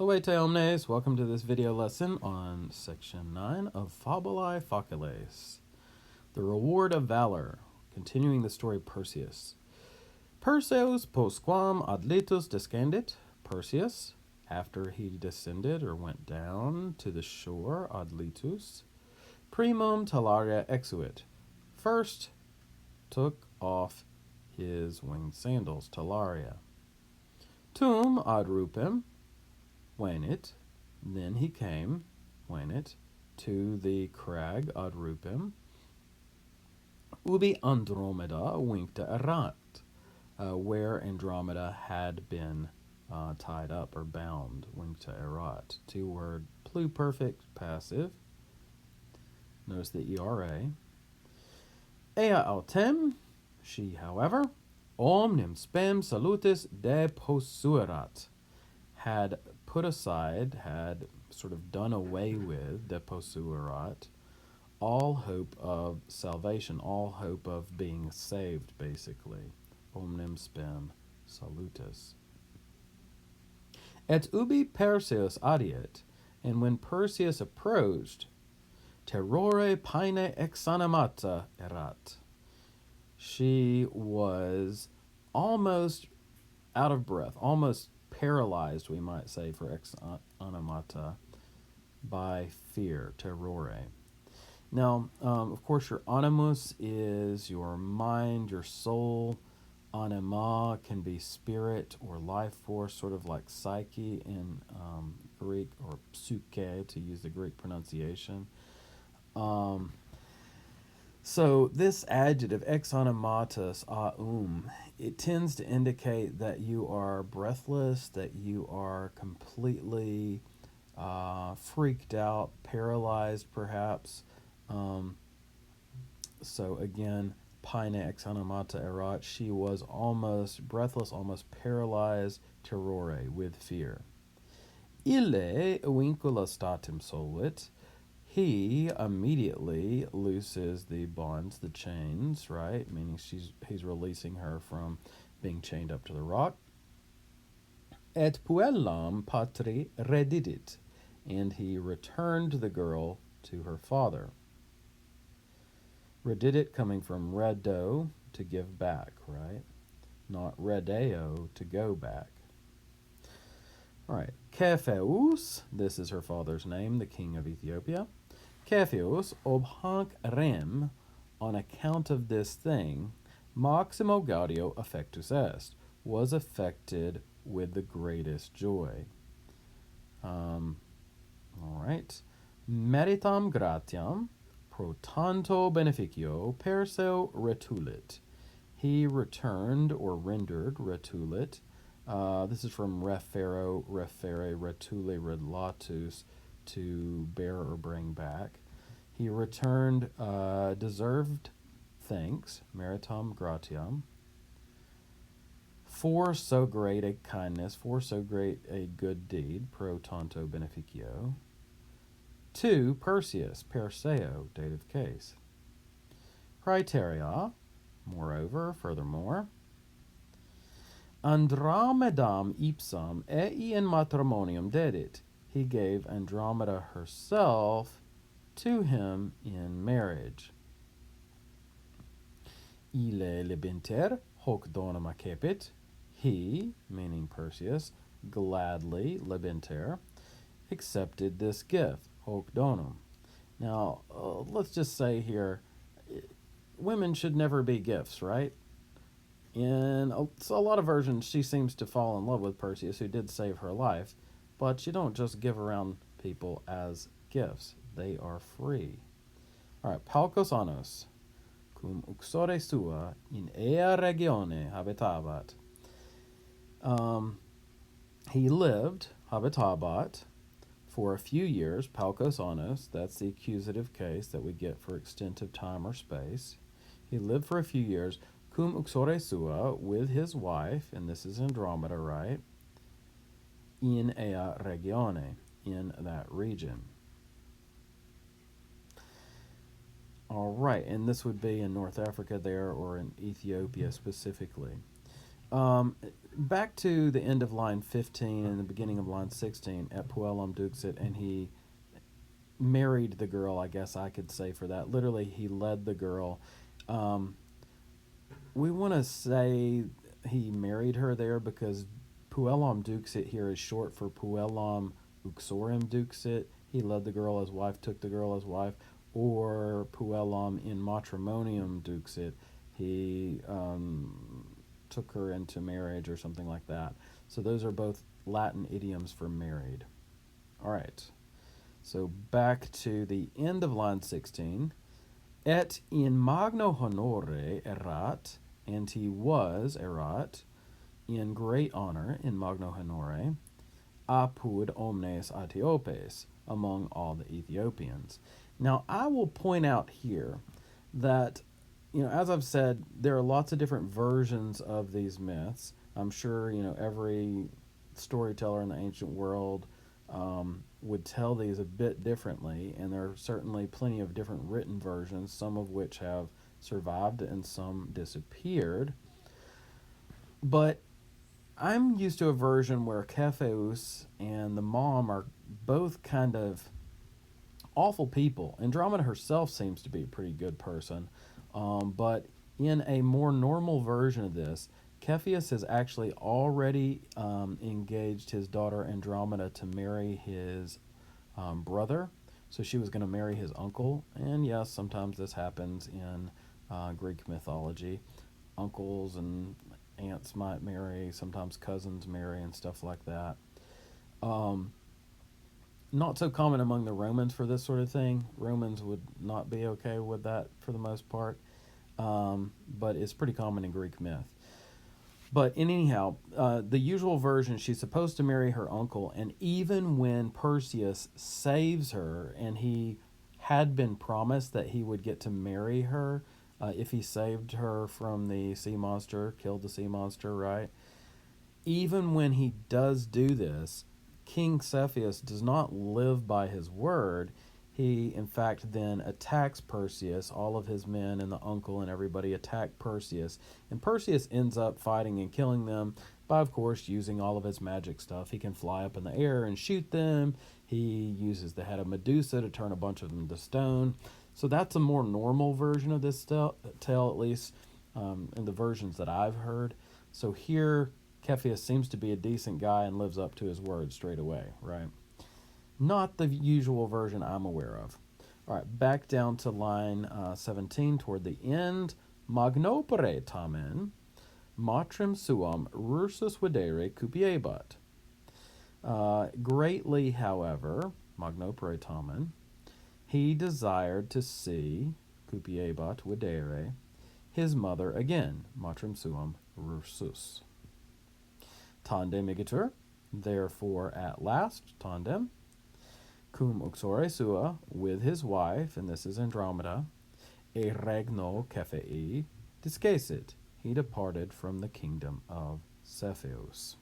Salve omnes, welcome to this video lesson on section 9 of Fabulae Faciles, the reward of valor, continuing the story of Perseus. Perseus postquam adlitus descendit, Perseus, after he descended or went down to the shore, adlitus, primum talaria exuit, first took off his winged sandals, talaria. Tum ad rupem, Venit, then he came, Venit, to the crag ad rupem, ubi Andromeda vincta erat, where Andromeda had been tied up or bound, vincta erat. Two-word pluperfect passive. Notice the ERA. Ea autem, she, however, omnem spem salutis deposuerat, had put aside, had sort of done away with, deposuerat, all hope of salvation, all hope of being saved, basically. Omnem spem salutis. Et ubi Perseus adiet, and when Perseus approached, terrore paene exanimata erat. She was almost out of breath, almost paralyzed, we might say, for ex animata, by fear, terrore. Now, of course, your animus is your mind, your soul. Anima can be spirit or life force, sort of like psyche in Greek, or psyche, to use the Greek pronunciation. So this adjective, ex animatus aum, it tends to indicate that you are breathless, that you are completely freaked out, paralyzed perhaps. So again, paene ex animata erat, she was almost breathless, almost paralyzed, terrore, with fear. Ille vincula statim solvit, he immediately looses the bonds, the chains, right? Meaning he's releasing her from being chained up to the rock. Et puellam patri redidit, and he returned the girl to her father. Redidit coming from redo, to give back, right? Not redeo, to go back. All right. Cepheus, this is her father's name, the king of Ethiopia. Cepheus ob hanc rem, on account of this thing, maximo gaudio affectus est, was affected with the greatest joy. All right. Meritam gratiam pro tanto beneficio Perseo retulit. He returned or rendered retulit. This is from refero, refere, retule, relatus, to bear or bring back. He returned deserved thanks, meritam gratiam, for so great a kindness, for so great a good deed, pro tanto beneficio, to Perseus, Perseo, dative case. Praeterea, moreover, furthermore, Andromedam ipsam ei in matrimonium dedit, he gave Andromeda herself to him in marriage. Ille libinter hoc donum accepit, he, meaning Perseus, gladly, libinter, accepted this gift, hoc donum. Now, let's just say here, women should never be gifts, right? In a lot of versions, she seems to fall in love with Perseus, who did save her life, but you don't just give around people as gifts. They are free. All right, Palcos annos, cum uxore sua in ea regione habitabat. He lived, habitabat, for a few years, palcos annos, that's the accusative case that we get for extent of time or space. He lived for a few years, cum uxore sua, with his wife, and this is Andromeda, right? In ea regione, in that region. All right, and this would be in North Africa there, or in Ethiopia specifically. Back to the end of line 15 and the beginning of line 16, et puellam duxit, and he married the girl, I guess I could say for that. Literally, he led the girl. We want to say he married her there because puellam duxit here is short for puellam uxorem duxit. He led the girl as wife, took the girl as wife, or puellam in matrimonium duxit. He took her into marriage or something like that. So those are both Latin idioms for married. All right. So back to the end of line 16. Et in magno honore erat, and he was erat, in great honor, in magno honore, apud omnes Aethiopes, among all the Ethiopians. Now, I will point out here that, as I've said, there are lots of different versions of these myths. I'm sure, every storyteller in the ancient world would tell these a bit differently, and there are certainly plenty of different written versions, some of which have survived and some disappeared. But I'm used to a version where Cepheus and the mom are both kind of awful people. Andromeda herself seems to be a pretty good person, but in a more normal version of this, Cepheus has actually already engaged his daughter Andromeda to marry his brother. So she was going to marry his uncle. And yes, sometimes this happens in Greek mythology. Uncles and aunts might marry, sometimes cousins marry, and stuff like that. Not so common among the Romans for this sort of thing. Romans would not be okay with that for the most part. But it's pretty common in Greek myth. But anyhow, the usual version, she's supposed to marry her uncle, and even when Perseus saves her, and he had been promised that he would get to marry her if he saved her from the sea monster, killed the sea monster, right? Even when he does do this, King Cepheus does not live by his word. He, in fact, then attacks Perseus. All of his men and the uncle and everybody attack Perseus. And Perseus ends up fighting and killing them by, of course, using all of his magic stuff. He can fly up in the air and shoot them. He uses the head of Medusa to turn a bunch of them to stone. So that's a more normal version of this tale, at least in the versions that I've heard. So here, Cepheus seems to be a decent guy and lives up to his word straight away, right? Not the usual version I'm aware of. All right, back down to line 17 toward the end. Magnopere tamen, matrem suam rursus videre cupiebat. Greatly, however, magnopere tamen, he desired to see, cupiebat videre, his mother again, matrem suam rursus. Tandem igitur, therefore at last, tandem, cum uxore sua, with his wife, and this is Andromeda, e regno Cephei discessit, he departed from the kingdom of Cepheus.